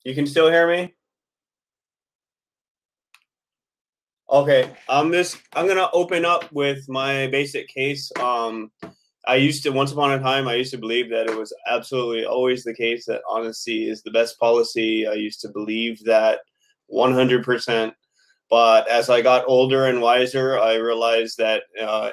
You can still hear me? Okay. I'm gonna open up with my basic case. I used to once upon a time I used to believe that it was absolutely always the case that honesty is the best policy. I used to believe that 100%. But as I got older and wiser, I realized that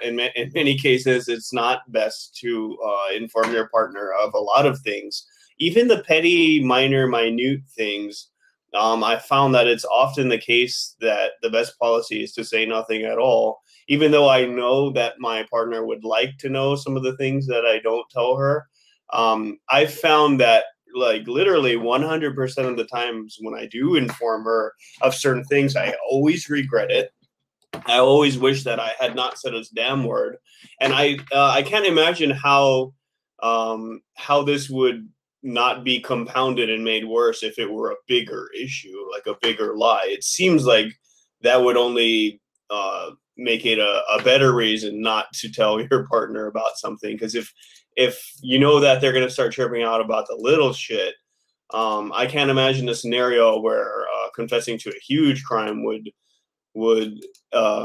in many cases, it's not best to inform your partner of a lot of things, even the petty, minor, minute things. I found that it's often the case that the best policy is to say nothing at all, even though I know that my partner would like to know some of the things that I don't tell her. I found that like literally 100% of the times when I do inform her of certain things, I always regret it. I always wish that I had not said a damn word, and I can't imagine how this would not be compounded and made worse if it were a bigger issue, like a bigger lie. It seems like that would only make it a better reason not to tell your partner about something. Because if you know that they're going to start tripping out about the little shit, I can't imagine a scenario where confessing to a huge crime would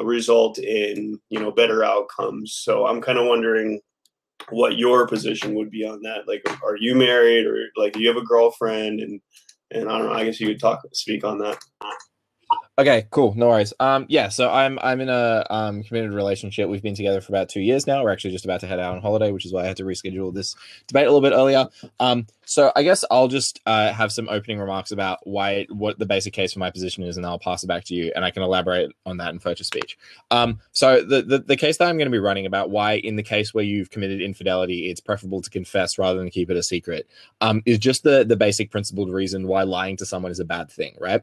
result in better outcomes. So I'm kind of wondering what your position would be on that. Like, are you married, or like do you have a girlfriend? And I don't know. I guess you could speak on that. Okay, cool. No worries. Yeah, so I'm in a committed relationship. We've been together for about 2 years now. We're actually just about to head out on holiday, which is why I had to reschedule this debate a little bit earlier. So I guess I'll just have some opening remarks about what the basic case for my position is, and I'll pass it back to you, and I can elaborate on that in further speech. So the case that I'm going to be running about why, in the case where you've committed infidelity, it's preferable to confess rather than keep it a secret, is just the basic principled reason why lying to someone is a bad thing, right?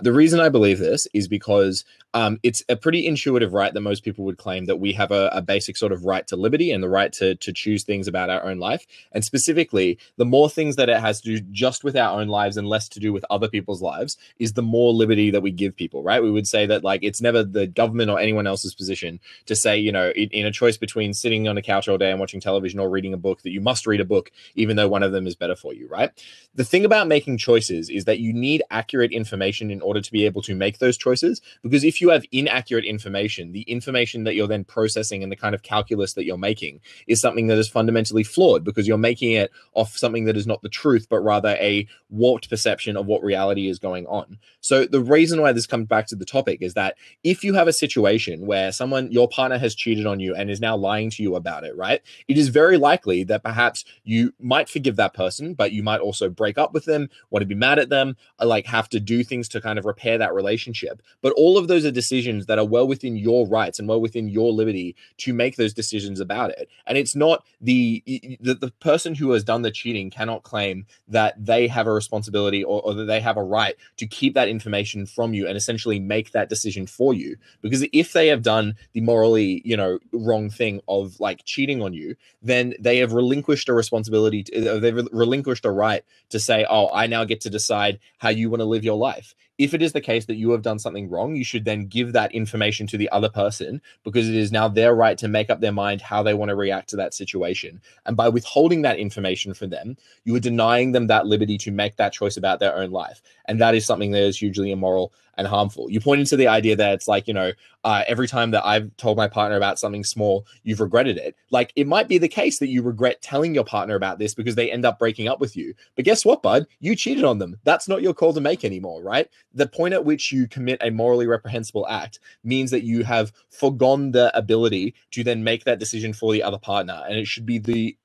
The reason I believe this is because it's a pretty intuitive right that most people would claim that we have a basic sort of right to liberty and the right to choose things about our own life. And specifically, the more things that it has to do just with our own lives and less to do with other people's lives is the more liberty that we give people, right? We would say that like it's never the government or anyone else's position to say, in a choice between sitting on a couch all day and watching television or reading a book, that you must read a book, even though one of them is better for you, right? The thing about making choices is that you need accurate information in order to be able to make those choices. Because if you have inaccurate information, the information that you're then processing and the kind of calculus that you're making is something that is fundamentally flawed, because you're making it off something that is not the truth, but rather a warped perception of what reality is going on. So the reason why this comes back to the topic is that if you have a situation where your partner has cheated on you and is now lying to you about it, right? It is very likely that perhaps you might forgive that person, but you might also break up with them, want to be mad at them, like have to do things to kind of repair that relationship. But all of those are decisions that are well within your rights and well within your liberty to make those decisions about it. And it's not the person who has done the cheating cannot claim that they have a responsibility or that they have a right to keep that information from you and essentially make that decision for you. Because if they have done the morally, wrong thing of like cheating on you, then they have relinquished a responsibility, they've relinquished a right to say, oh, I now get to decide how you want to live your life. If it is the case that you have done something wrong, you should then give that information to the other person, because it is now their right to make up their mind how they want to react to that situation. And by withholding that information from them, you are denying them that liberty to make that choice about their own life. And that is something that is hugely immoral and harmful. You pointed to the idea that it's like, every time that I've told my partner about something small, you've regretted it. Like, it might be the case that you regret telling your partner about this because they end up breaking up with you. But guess what, bud? You cheated on them. That's not your call to make anymore, right? The point at which you commit a morally reprehensible act means that you have forgone the ability to then make that decision for the other partner. And it should be the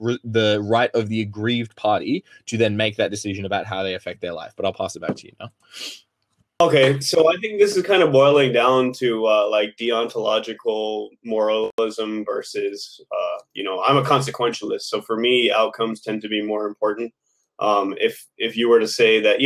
right of the aggrieved party to then make that decision about how they affect their life. But I'll pass it back to you now. Okay, so I think this is kind of boiling down to like deontological moralism versus, I'm a consequentialist. So for me, outcomes tend to be more important. If you were to say that,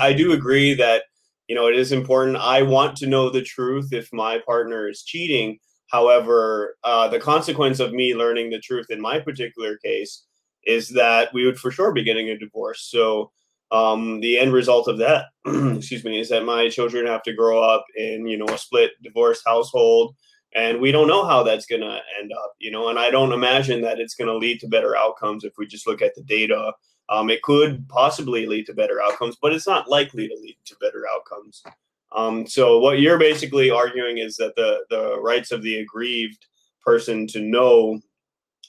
I do agree that, it is important. I want to know the truth if my partner is cheating. However, the consequence of me learning the truth in my particular case is that we would for sure be getting a divorce. So the end result of that, excuse me, is that my children have to grow up in, a split divorce household. And we don't know how that's going to end up, and I don't imagine that it's going to lead to better outcomes if we just look at the data. It could possibly lead to better outcomes, but it's not likely to lead to better outcomes. So what you're basically arguing is that the rights of the aggrieved person to know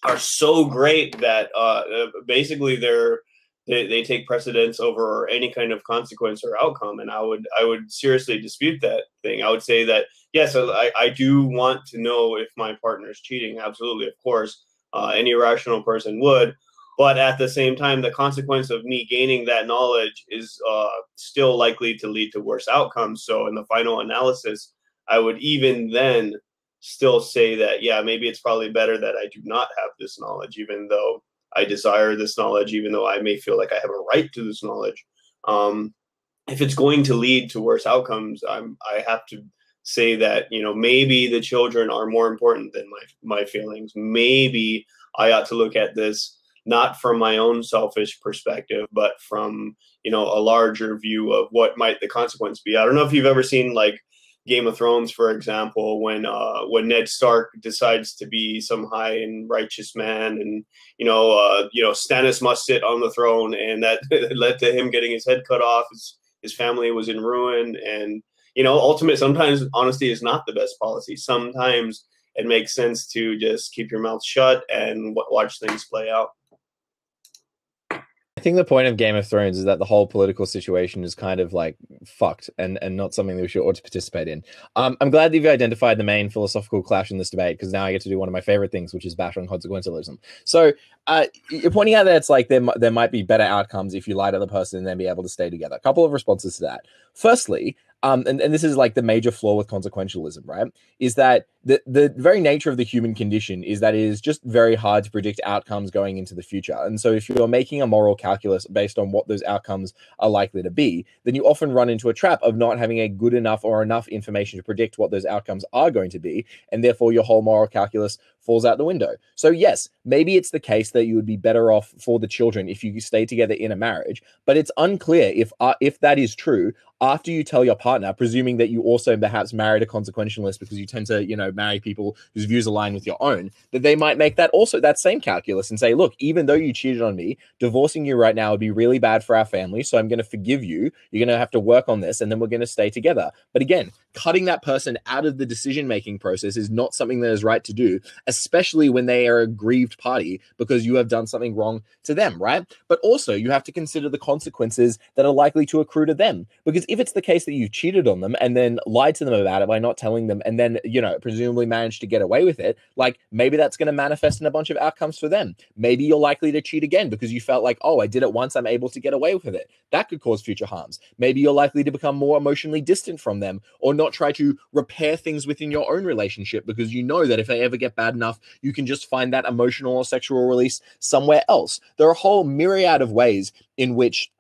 are so great that basically they take precedence over any kind of consequence or outcome. And I would seriously dispute that thing. I would say that, yes, I do want to know if my partner is cheating. Absolutely, of course, any rational person would. But at the same time, the consequence of me gaining that knowledge is still likely to lead to worse outcomes. So in the final analysis, I would even then still say that, yeah, maybe it's probably better that I do not have this knowledge, even though I desire this knowledge, even though I may feel like I have a right to this knowledge. If it's going to lead to worse outcomes, I have to say that, maybe the children are more important than my feelings. Maybe I ought to look at this not from my own selfish perspective, but from, a larger view of what might the consequence be. I don't know if you've ever seen like Game of Thrones, for example, when Ned Stark decides to be some high and righteous man, and Stannis must sit on the throne, and that led to him getting his head cut off. His family was in ruin, and ultimately, sometimes honesty is not the best policy. Sometimes it makes sense to just keep your mouth shut and watch things play out. I think the point of Game of Thrones is that the whole political situation is kind of like fucked and not something that we should ought to participate in. I'm glad that you've identified the main philosophical clash in this debate, because now I get to do one of my favorite things, which is bash on consequentialism. So you're pointing out that it's like there might be better outcomes if you lie to the person and then be able to stay together. A couple of responses to that. Firstly, and this is like the major flaw with consequentialism, right? Is that the very nature of the human condition is that it is just very hard to predict outcomes going into the future. And so if you're making a moral calculus based on what those outcomes are likely to be, then you often run into a trap of not having a good enough or enough information to predict what those outcomes are going to be. And therefore your whole moral calculus falls out the window. So yes, maybe it's the case that you would be better off for the children if you stay together in a marriage, but it's unclear if that is true after you tell your partner, presuming that you also perhaps married a consequentialist because you tend to, marry people whose views align with your own, that they might make that same calculus and say, look, even though you cheated on me, divorcing you right now would be really bad for our family, so I'm going to forgive you. You're going to have to work on this, and then we're going to stay together. But again, cutting that person out of the decision-making process is not something that is right to do, especially when they are a aggrieved party because you have done something wrong to them, right? But also, you have to consider the consequences that are likely to accrue to them. Because if it's the case that you cheated on them and then lied to them about it by not telling them, and then, presumably managed to get away with it, like maybe that's going to manifest in a bunch of outcomes for them. Maybe you're likely to cheat again because you felt like, oh, I did it once, I'm able to get away with it. That could cause future harms. Maybe you're likely to become more emotionally distant from them, or not try to repair things within your own relationship because you know that if they ever get bad enough, you can just find that emotional or sexual release somewhere else. There are a whole myriad of ways in which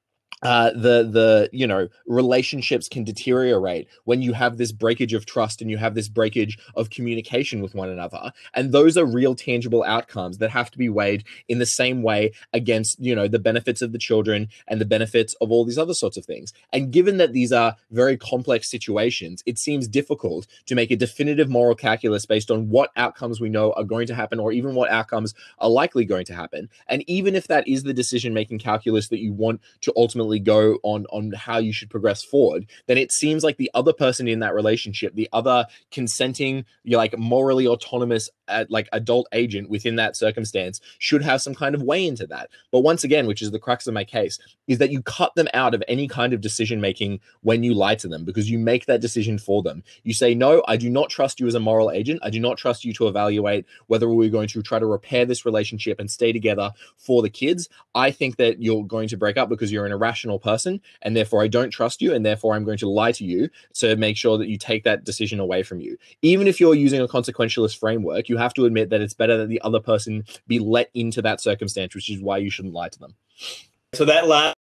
relationships can deteriorate when you have this breakage of trust and you have this breakage of communication with one another. And those are real tangible outcomes that have to be weighed in the same way against, the benefits of the children and the benefits of all these other sorts of things. And given that these are very complex situations, it seems difficult to make a definitive moral calculus based on what outcomes we know are going to happen, or even what outcomes are likely going to happen. And even if that is the decision-making calculus that you want to ultimately go on how you should progress forward, then it seems like the other person in that relationship, the other consenting, morally autonomous adult agent within that circumstance, should have some kind of way into that. But once again, which is the crux of my case, is that you cut them out of any kind of decision making when you lie to them, because you make that decision for them. You say, no, I do not trust you as a moral agent. I do not trust you to evaluate whether we're going to try to repair this relationship and stay together for the kids. I think that you're going to break up because you're an irrational person, and therefore I don't trust you, and therefore I'm going to lie to you to make sure that you take that decision away from you. Even if you're using a consequentialist framework, you have to admit that it's better that the other person be let into that circumstance, which is why you shouldn't lie to them. So that last,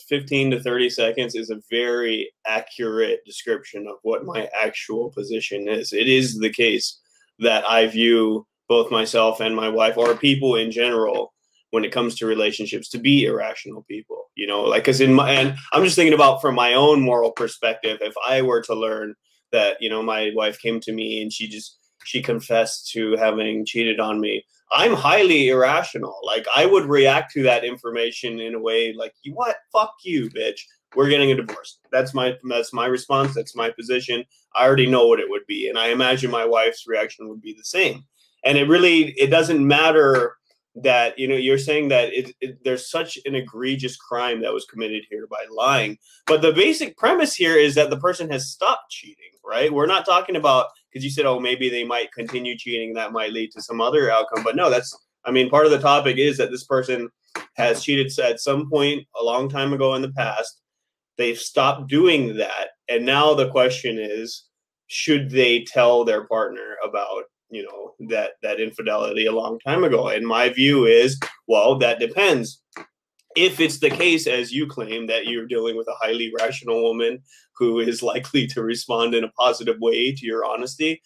15 to 30 seconds is a very accurate description of what my actual position is. It is the case that I view both myself and my wife, or people in general, when it comes to relationships, to be irrational people, because and I'm just thinking about from my own moral perspective, if I were to learn that, my wife came to me and she just, she confessed to having cheated on me. I'm highly irrational. Like, I would react to that information in a way like, you what? Fuck you, bitch. We're getting a divorce. That's my response. That's my position. I already know what it would be, and I imagine my wife's reaction would be the same. And it doesn't matter that, you know, you're saying that there's such an egregious crime that was committed here by lying, but the basic premise here is that the person has stopped cheating, right? We're not talking about, because you said, oh, maybe they might continue cheating, that might lead to some other outcome, but no, that's, I mean, part of the topic is that this person has cheated at some point a long time ago in the past. They've stopped doing that, and now the question is, should they tell their partner about, you know, that infidelity a long time ago? And my view is, well, that depends. If it's the case, as you claim, that you're dealing with a highly rational woman who is likely to respond in a positive way to your honesty,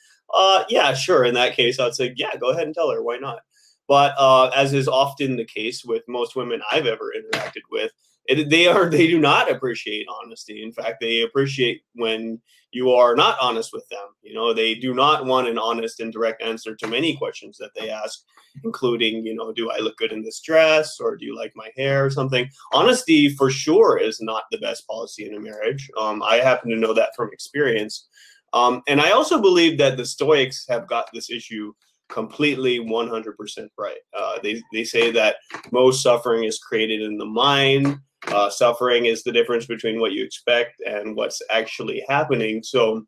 yeah, sure. In that case, I'd say, yeah, go ahead and tell her. Why not? But as is often the case with most women I've ever interacted with, they do not appreciate honesty. In fact, they appreciate when you are not honest with them. You know, they do not want an honest and direct answer to many questions that they ask, including, you know, do I look good in this dress, or do you like my hair, or something. Honesty for sure is not the best policy in a marriage. I happen to know that from experience. And I also believe that the Stoics have got this issue completely 100% right. They say that most suffering is created in the mind. Suffering is the difference between what you expect and what's actually happening. So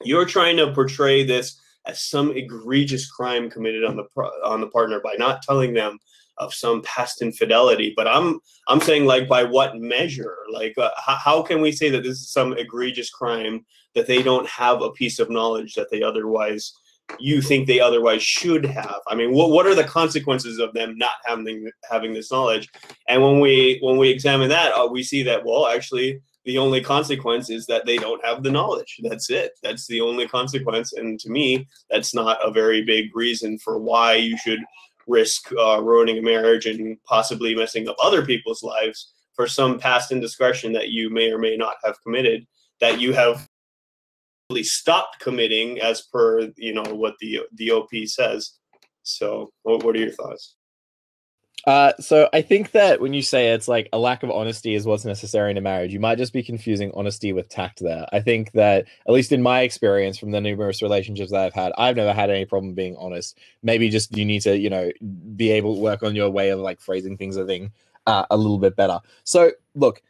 you're trying to portray this as some egregious crime committed on the partner by not telling them of some past infidelity. But I'm saying, like, by what measure? Like, how can we say that this is some egregious crime that they don't have a piece of knowledge that you think they otherwise should have? I mean, what are the consequences of them not having this knowledge? And when we examine that, we see that, well, actually, the only consequence is that they don't have the knowledge. That's it. That's the only consequence. And to me, that's not a very big reason for why you should risk ruining a marriage and possibly messing up other people's lives for some past indiscretion that you may or may not have committed, that you have stopped committing as per, you know, what the OP says. So what are your thoughts? So I think that when you say it's like a lack of honesty is what's necessary in a marriage, you might just be confusing honesty with tact there. I think that, at least in my experience from the numerous relationships that I've had, I've never had any problem being honest. Maybe just you need to, you know, be able to work on your way of like phrasing things, I think, a little bit better. So look,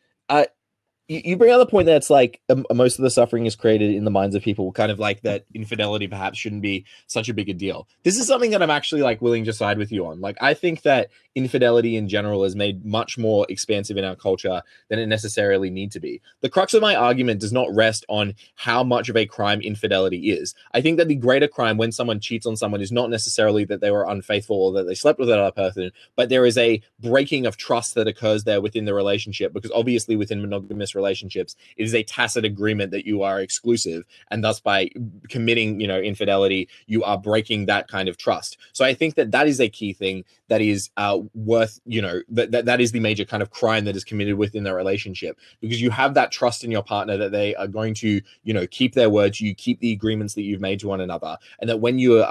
you bring up the point that it's like most of the suffering is created in the minds of people, kind of like that infidelity perhaps shouldn't be such a big a deal. This is something that I'm actually like willing to side with you on. Like, I think that infidelity in general is made much more expansive in our culture than it necessarily need to be. The crux of my argument does not rest on how much of a crime infidelity is. I think that the greater crime when someone cheats on someone is not necessarily that they were unfaithful or that they slept with another person, but there is a breaking of trust that occurs there within the relationship, because obviously within monogamous relationships, it is a tacit agreement that you are exclusive, and thus by committing, you know, infidelity, you are breaking that kind of trust. So I think that that is a key thing that is worth, you know, that is the major kind of crime that is committed within the relationship, because you have that trust in your partner that they are going to, you know, keep their words, you keep the agreements that you've made to one another, and that when you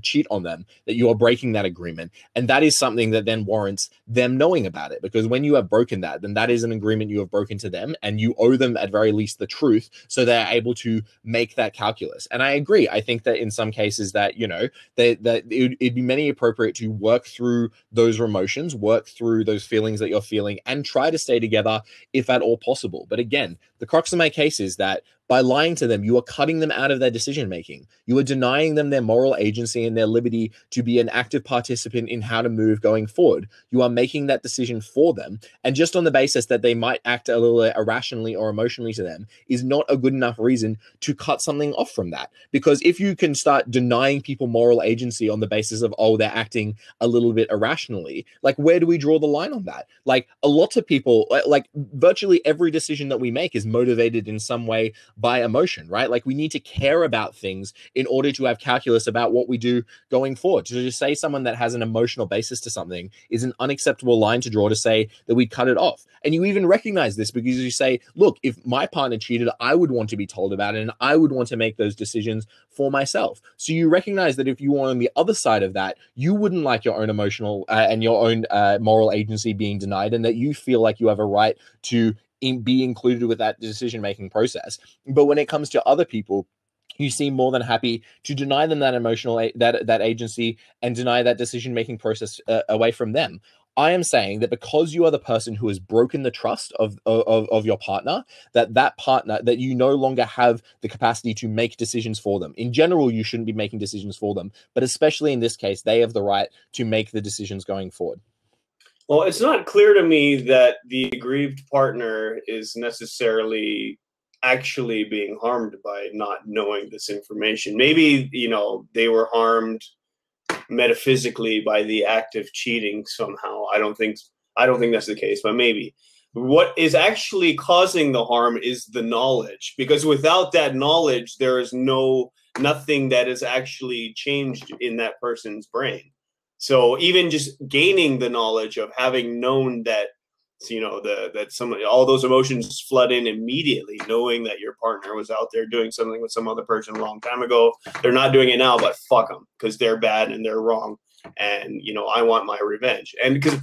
cheat on them, that you are breaking that agreement. And that is something that then warrants them knowing about it, because when you have broken that, then that is an agreement you have broken to them, and you owe them at very least the truth, so they're able to make that calculus. And I agree. I think that in some cases that, you know, that it'd be many appropriate to work through those emotions, work through those feelings that you're feeling, and try to stay together if at all possible. But again, the crux of my case is that by lying to them, you are cutting them out of their decision making. You are denying them their moral agency and their liberty to be an active participant in how to move going forward. You are making that decision for them, and just on the basis that they might act a little irrationally or emotionally to them is not a good enough reason to cut something off from that. Because if you can start denying people moral agency on the basis of, oh, they're acting a little bit irrationally, like, where do we draw the line on that? Like, a lot of people, like virtually every decision that we make is motivated in some way by emotion, right? Like we need to care about things in order to have calculus about what we do going forward. To just say someone that has an emotional basis to something is an unacceptable line to draw to say that we cut it off. And you even recognize this because you say, look, if my partner cheated, I would want to be told about it and I would want to make those decisions for myself. So you recognize that if you were on the other side of that, you wouldn't like your own emotional and your own moral agency being denied, and that you feel like you have a right to be included with that decision-making process. But when it comes to other people, you seem more than happy to deny them that emotional that agency and deny that decision-making process away from them. I am saying that because you are the person who has broken the trust of your partner, that partner, that you no longer have the capacity to make decisions for them. In general, you shouldn't be making decisions for them, but especially in this case, they have the right to make the decisions going forward. Well, it's not clear to me that the aggrieved partner is necessarily actually being harmed by not knowing this information. Maybe, they were harmed metaphysically by the act of cheating somehow. I don't think that's the case, but maybe. What is actually causing the harm is the knowledge, because without that knowledge, there is nothing that is actually changed in that person's brain. So even just gaining the knowledge of having known that, all those emotions flood in immediately, knowing that your partner was out there doing something with some other person a long time ago. They're not doing it now, but fuck them because they're bad and they're wrong. And, I want my revenge. And because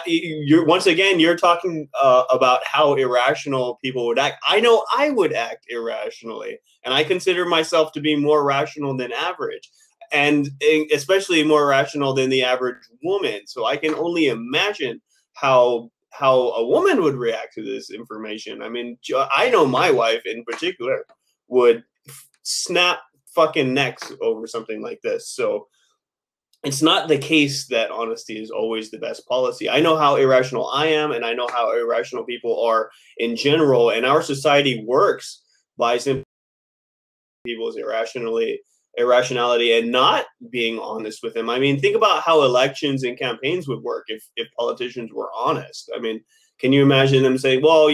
you're talking about how irrational people would act. I know I would act irrationally, and I consider myself to be more rational than average, and especially more rational than the average woman. So I can only imagine how a woman would react to this information. I mean, I know my wife in particular would snap fucking necks over something like this. So it's not the case that honesty is always the best policy. I know how irrational I am, and I know how irrational people are in general, and our society works by simply people's irrationality and not being honest with them. I mean, think about how elections and campaigns would work if politicians were honest. I mean, can you imagine them saying, well,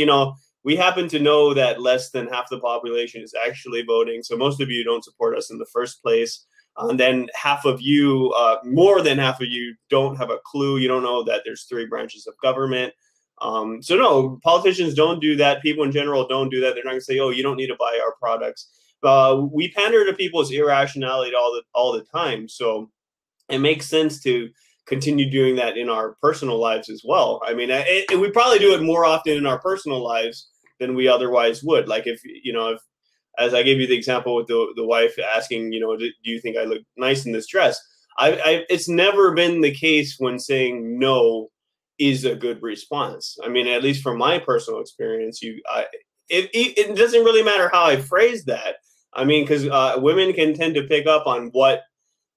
we happen to know that less than half the population is actually voting, so most of you don't support us in the first place. And then more than half of you don't have a clue. You don't know that there's 3 branches of government. So no, politicians don't do that. People in general don't do that. They're not going to say, oh, you don't need to buy our products. We pander to people's irrationality all the time. So it makes sense to continue doing that in our personal lives as well. I mean, we probably do it more often in our personal lives than we otherwise would. Like if as I gave you the example with the wife asking, do you think I look nice in this dress? It's never been the case when saying no is a good response. I mean, at least from my personal experience, it doesn't really matter how I phrase that. I mean, because women can tend to pick up on what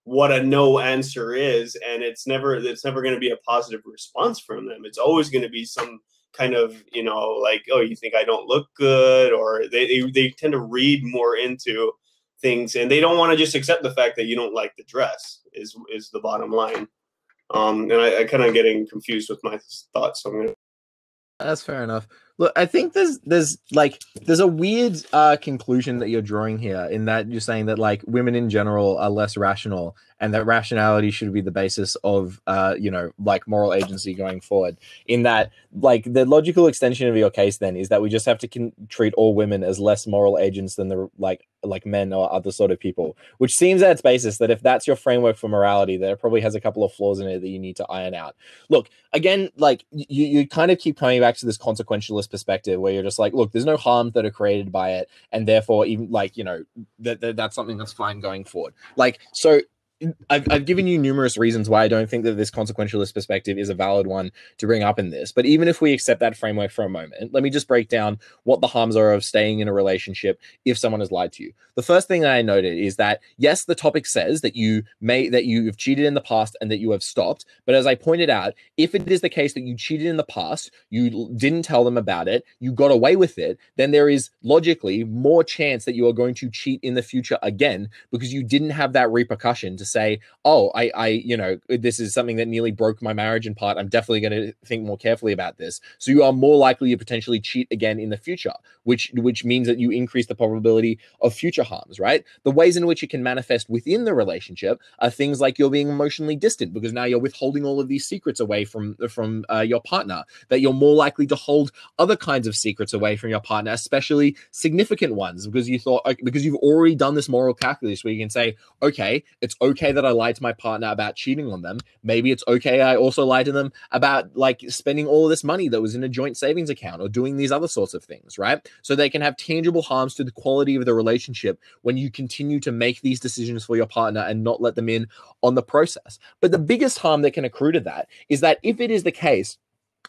a no answer is, and it's never going to be a positive response from them. It's always going to be some kind of, like, oh, you think I don't look good, or they tend to read more into things, and they don't want to just accept the fact that you don't like the dress is the bottom line. And I kind of getting confused with my thoughts, so I'm gonna. That's fair enough. Look, I think there's a weird conclusion that you're drawing here, in that you're saying that like women in general are less rational, and that rationality should be the basis of like moral agency going forward. In that, like, the logical extension of your case then is that we just have to treat all women as less moral agents than the like men or other sort of people, which seems at its basis that if that's your framework for morality, that it probably has a couple of flaws in it that you need to iron out. Look, again, like you kind of keep coming back to this consequentialist perspective where you're just like, look, there's no harms that are created by it, and therefore even like that's something that's fine going forward. Like, so I've given you numerous reasons why I don't think that this consequentialist perspective is a valid one to bring up in this. But even if we accept that framework for a moment, let me just break down what the harms are of staying in a relationship if someone has lied to you. The first thing that I noted is that, yes, the topic says that you've cheated in the past and that you have stopped. But as I pointed out, if it is the case that you cheated in the past, you didn't tell them about it, you got away with it, then there is logically more chance that you are going to cheat in the future again, because you didn't have that repercussion to say, oh, you know, this is something that nearly broke my marriage apart. I'm definitely going to think more carefully about this. So you are more likely to potentially cheat again in the future, which means that you increase the probability of future harms, right? The ways in which it can manifest within the relationship are things like you're being emotionally distant because now you're withholding all of these secrets away from your partner, that you're more likely to hold other kinds of secrets away from your partner, especially significant ones, because you've already done this moral calculus where you can say, okay, it's okay that I lied to my partner about cheating on them. Maybe it's okay I also lied to them about like spending all of this money that was in a joint savings account or doing these other sorts of things, right? So they can have tangible harms to the quality of the relationship when you continue to make these decisions for your partner and not let them in on the process. But the biggest harm that can accrue to that is that if it is the case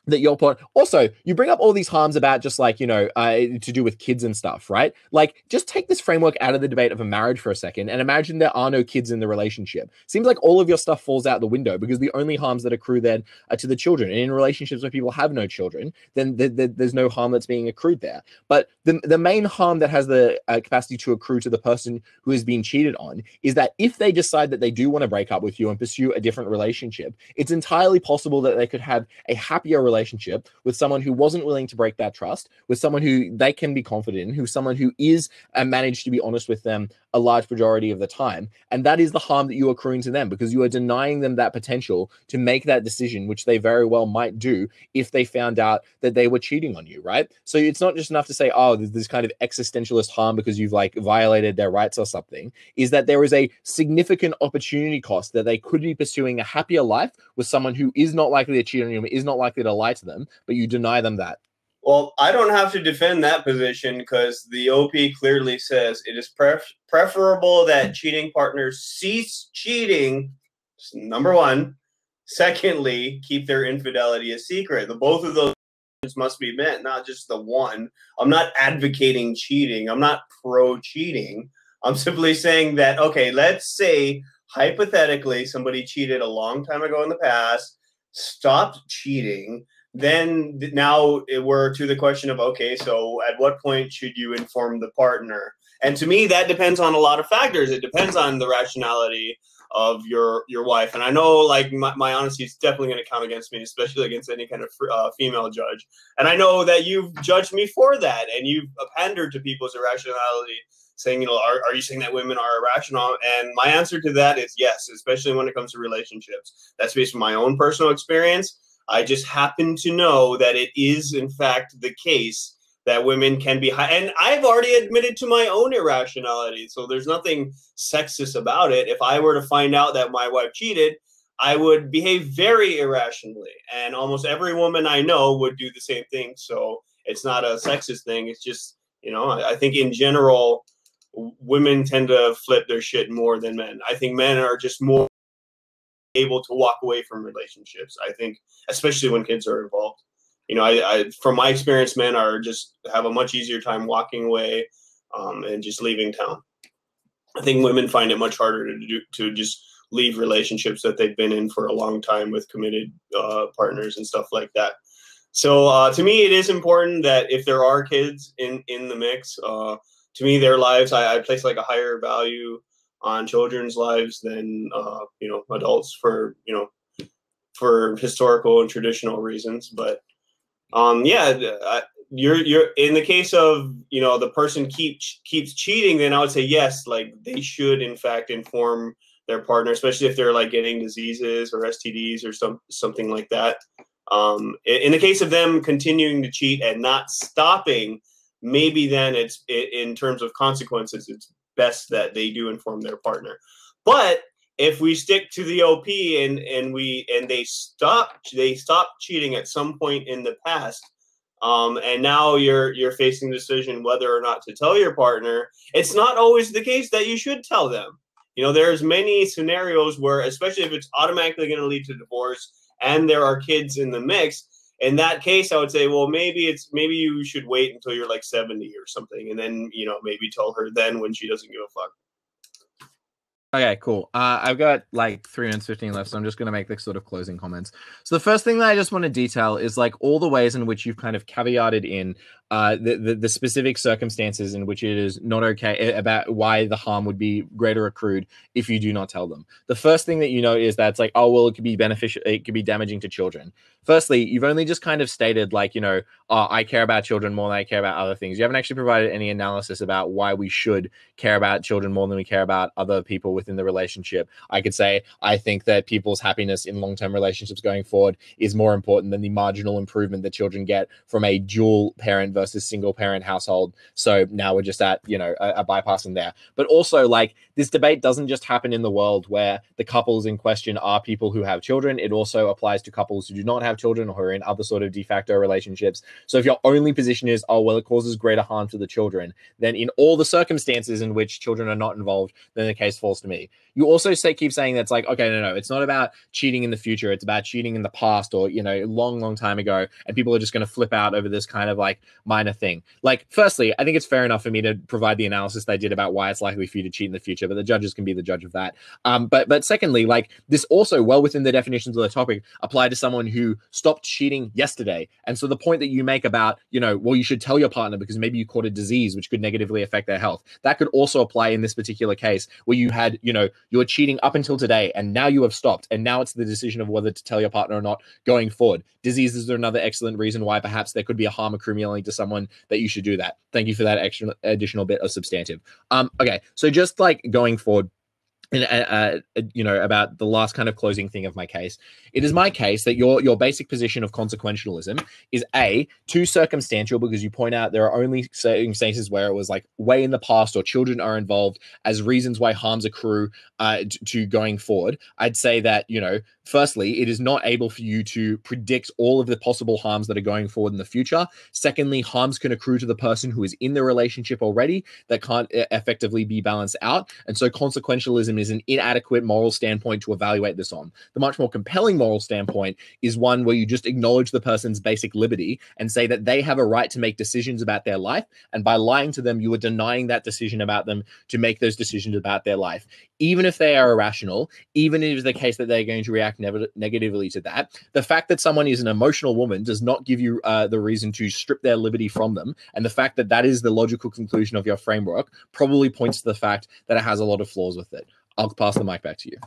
that your part also, you bring up all these harms about just like, you know, to do with kids and stuff, right? Like, just take this framework out of the debate of a marriage for a second and imagine there are no kids in the relationship. Seems like all of your stuff falls out the window because the only harms that accrue then are to the children. And in relationships where people have no children, then there's no harm that's being accrued there. But the main harm that has the capacity to accrue to the person who is being cheated on is that if they decide that they do want to break up with you and pursue a different relationship, it's entirely possible that they could have a happier relationship with someone who wasn't willing to break that trust, with someone who they can be confident in, who's someone who is managed to be honest with them a large majority of the time. And that is the harm that you are accruing to them because you are denying them that potential to make that decision, which they very well might do if they found out that they were cheating on you, right? So it's not just enough to say, oh, there's this kind of existentialist harm because you've like violated their rights or something, is that there is a significant opportunity cost that they could be pursuing a happier life with someone who is not likely to cheat on you, is not likely to lie to them, but you deny them that. Well, I don't have to defend that position because the OP clearly says it is preferable that cheating partners cease cheating, number one. Secondly, keep their infidelity a secret. The both of those must be met, not just the one. I'm not advocating cheating. I'm not pro-cheating. I'm simply saying that, okay, let's say hypothetically somebody cheated a long time ago in the past, stopped cheating, then now we're to the question of, okay, so at what point should you inform the partner? And to me, that depends on a lot of factors. It depends on the rationality of your wife. And I know, like, my honesty is definitely going to count against me, especially against any kind of female judge. And I know that you've judged me for that, and you've pandered to people's irrationality, saying, you know, are you saying that women are irrational? And my answer to that is yes, especially when it comes to relationships. That's based on my own personal experience. I just happen to know that it is, in fact, the case that women can be high. And I've already admitted to my own irrationality, so there's nothing sexist about it. If I were to find out that my wife cheated, I would behave very irrationally. And almost every woman I know would do the same thing. So it's not a sexist thing. It's just, you know, I think in general, women tend to flip their shit more than men. I think men are just more able to walk away from relationships. I think, especially when kids are involved. You know, I from my experience, men are just have a much easier time walking away and just leaving town. I think women find it much harder to just leave relationships that they've been in for a long time with committed partners and stuff like that. So to me, it is important that if there are kids in the mix, to me, their lives, I place like a higher value on children's lives than you know, adults for, you know, for historical and traditional reasons. But yeah, you're in the case of, you know, the person keeps cheating, then I would say yes, like they should in fact inform their partner, especially if they're like getting diseases or STDs or something like that. In the case of them continuing to cheat and not stopping, maybe then it's in terms of consequences, it's best that they do inform their partner. But if we stick to the OP and they stop cheating at some point in the past, and now you're facing the decision whether or not to tell your partner, it's not always the case that you should tell them. You know, there's many scenarios where, especially if it's automatically going to lead to divorce and there are kids in the mix, in that case, I would say, well, maybe you should wait until you're like 70 or something, and then, you know, maybe tell her then when she doesn't give a fuck. Okay, cool. I've got like 3 minutes 15 left, so I'm just going to make the sort of closing comments. So the first thing that I just want to detail is like all the ways in which you've kind of caveated in the specific circumstances in which it is not okay, about why the harm would be greater accrued if you do not tell them. The first thing that you know is that it's like, oh, well, it could be beneficial, it could be damaging to children. Firstly, you've only just kind of stated, like, you know, oh, I care about children more than I care about other things. You haven't actually provided any analysis about why we should care about children more than we care about other people within the relationship. I could say, I think that people's happiness in long-term relationships going forward is more important than the marginal improvement that children get from a dual parent versus single parent household. So now we're just at, you know, a bypassing there. But also, like, this debate doesn't just happen in the world where the couples in question are people who have children. It also applies to couples who do not have children or who are in other sort of de facto relationships. So if your only position is, oh, well, it causes greater harm to the children, then in all the circumstances in which children are not involved, then the case falls to me. You also keep saying that's like, okay, no, it's not about cheating in the future. It's about cheating in the past, or, you know, long time ago. And people are just going to flip out over this kind of like minor thing. Like, firstly, I think it's fair enough for me to provide the analysis they did about why it's likely for you to cheat in the future, but the judges can be the judge of that. But secondly, like, this also, well within the definitions of the topic, apply to someone who stopped cheating yesterday. And so the point that you make about, you know, well, you should tell your partner because maybe you caught a disease which could negatively affect their health, that could also apply in this particular case where you had, you know, you were cheating up until today and now you have stopped, and now it's the decision of whether to tell your partner or not going forward. Diseases are another excellent reason why perhaps there could be a harm accumulating to someone that you should do that. Thank you for that extra additional bit of substantive. Okay, so just like going forward, and you know, about the last kind of closing thing of my case, it is my case that your basic position of consequentialism is too circumstantial, because you point out there are only certain cases where it was like way in the past or children are involved as reasons why harms accrue to going forward. I'd say that, you know, firstly, it is not able for you to predict all of the possible harms that are going forward in the future. Secondly, harms can accrue to the person who is in the relationship already that can't effectively be balanced out, and so consequentialism is an inadequate moral standpoint to evaluate this on. The much more compelling moral standpoint is one where you just acknowledge the person's basic liberty and say that they have a right to make decisions about their life, and by lying to them, you are denying that decision about them to make those decisions about their life. Even if they are irrational, even if it's the case that they're going to react negatively to that, the fact that someone is an emotional woman does not give you the reason to strip their liberty from them, and the fact that that is the logical conclusion of your framework probably points to the fact that it has a lot of flaws with it. I'll pass the mic back to you.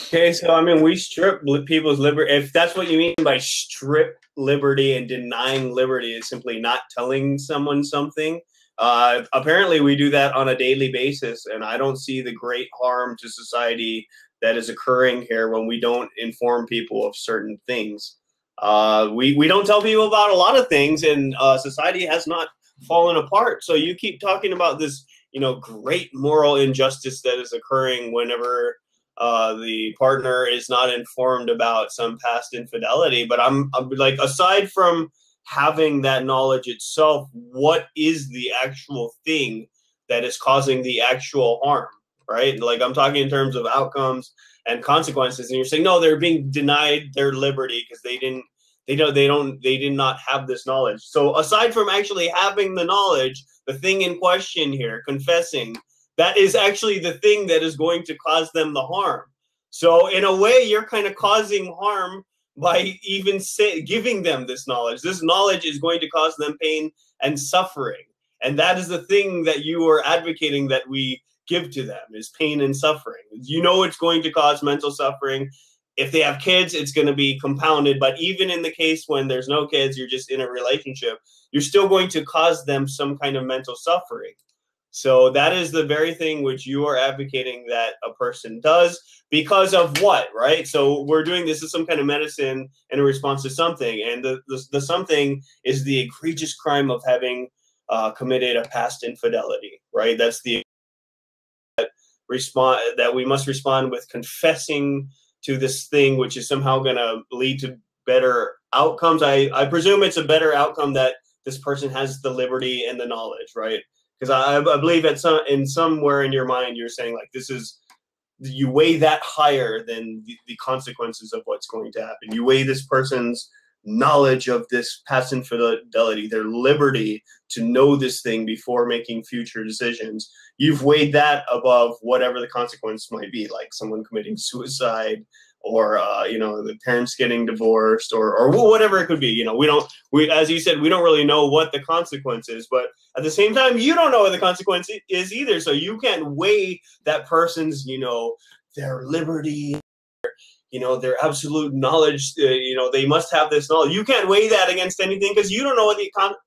Okay, so I mean, we strip people's liberty. If that's what you mean by strip liberty and denying liberty, is simply not telling someone something. Apparently, we do that on a daily basis, and I don't see the great harm to society that is occurring here when we don't inform people of certain things. We don't tell people about a lot of things, and society has not fallen apart. So you keep talking about this, you know, great moral injustice that is occurring whenever the partner is not informed about some past infidelity. But I'm like, aside from having that knowledge itself, what is the actual thing that is causing the actual harm, right? Like, I'm talking in terms of outcomes and consequences, and you're saying, no, they're being denied their liberty because they did not have this knowledge. So aside from actually having the knowledge, the thing in question here, confessing, that is actually the thing that is going to cause them the harm. So in a way, you're kind of causing harm by even giving them this knowledge. This knowledge is going to cause them pain and suffering. And that is the thing that you are advocating that we give to them, is pain and suffering. You know it's going to cause mental suffering. If they have kids, it's going to be compounded. But even in the case when there's no kids, you're just in a relationship, you're still going to cause them some kind of mental suffering. So that is the very thing which you are advocating that a person does because of what, right? So we're doing this as some kind of medicine in a response to something. And the something is the egregious crime of having committed a past infidelity, right? That's the response that we must respond with, confessing to this thing, which is somehow going to lead to better outcomes. I presume it's a better outcome that this person has the liberty and the knowledge, right? Because I believe in somewhere in your mind, you're saying like, this is, you weigh that higher than the consequences of what's going to happen. You weigh this person's knowledge of this past infidelity, their liberty to know this thing before making future decisions. You've weighed that above whatever the consequence might be, like someone committing suicide or the parents getting divorced, or whatever it could be. We, as you said, we don't really know what the consequence is, but at the same time, you don't know what the consequence is either. So you can't weigh that person's, their liberty, their absolute knowledge. They must have this knowledge. You can't weigh that against anything because you don't know what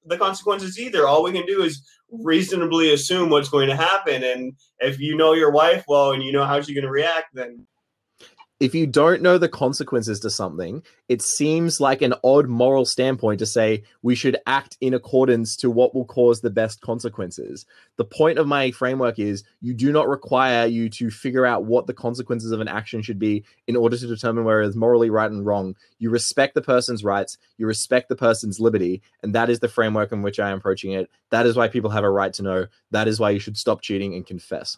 the consequences either. All we can do is reasonably assume what's going to happen. And if you know your wife well and you know how she's going to react, then if you don't know the consequences to something, it seems like an odd moral standpoint to say we should act in accordance to what will cause the best consequences. The point of my framework is you do not require you to figure out what the consequences of an action should be in order to determine whether it's morally right and wrong. You respect the person's rights, you respect the person's liberty, and that is the framework in which I am approaching it. That is why people have a right to know. That is why you should stop cheating and confess.